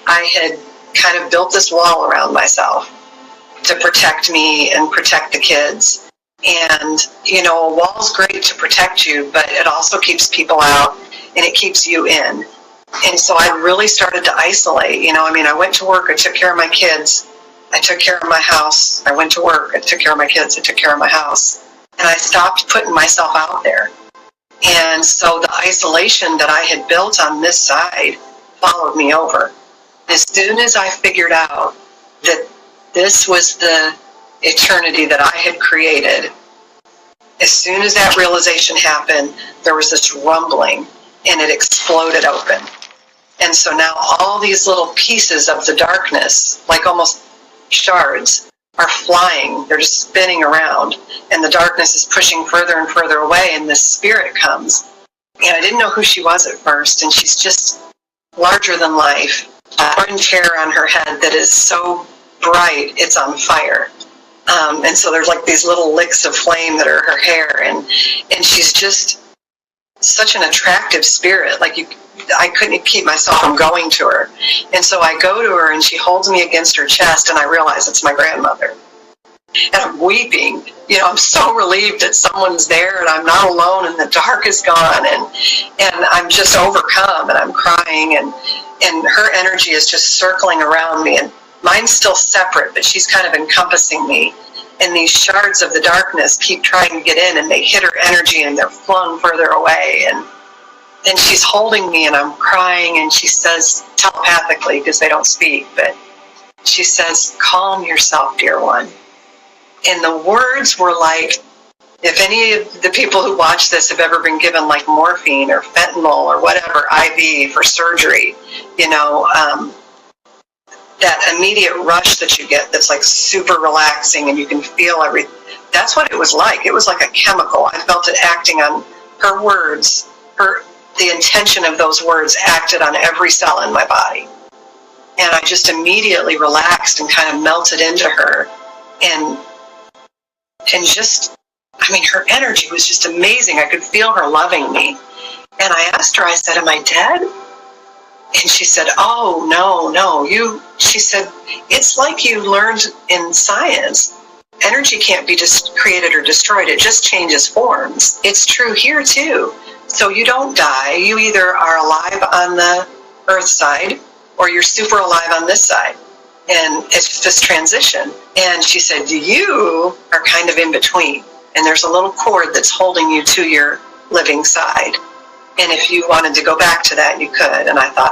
I had kind of built this wall around myself to protect me and protect the kids. And, a wall's great to protect you, but it also keeps people out and it keeps you in. And so I really started to isolate. I went to work, I took care of my kids, I took care of my house, I went to work, I took care of my kids, I took care of my house. And I stopped putting myself out there. And so the isolation that I had built on this side followed me over. As soon as I figured out that this was the eternity that I had created, as soon as that realization happened, there was this rumbling and it exploded open. And so now all these little pieces of the darkness, like almost shards, are flying. They're just spinning around, and the darkness is pushing further and further away, and this spirit comes. And I didn't know who she was at first, and she's just larger than life. Orange hair on her head that is so bright, it's on fire. And so there's like these little licks of flame that are her hair, and she's just such an attractive spirit. I couldn't keep myself from going to her. And so I go to her and she holds me against her chest, and I realize it's my grandmother. And I'm weeping. I'm so relieved that someone's there and I'm not alone and the dark is gone, and I'm just overcome and I'm crying, and her energy is just circling around me, and mine's still separate, but she's kind of encompassing me. And these shards of the darkness keep trying to get in, and they hit her energy and they're flung further away. And she's holding me and I'm crying, and she says telepathically, because they don't speak, but she says, "Calm yourself, dear one." And the words were like, if any of the people who watch this have ever been given like morphine or fentanyl or whatever, IV for surgery, that immediate rush that you get that's like super relaxing and you can feel everything. That's what it was like. It was like a chemical. I felt it acting on her words. The intention of those words acted on every cell in my body. And I just immediately relaxed and kind of melted into her. And just, her energy was just amazing. I could feel her loving me. And I asked her, I said, "Am I dead?" And she said, "Oh, no. She said, "It's like you learned in science. Energy can't be just created or destroyed. It just changes forms. It's true here too. So you don't die. You either are alive on the earth side or you're super alive on this side. And it's this transition." And she said, "You are kind of in between. And there's a little cord that's holding you to your living side. And if you wanted to go back to that, you could." And I thought,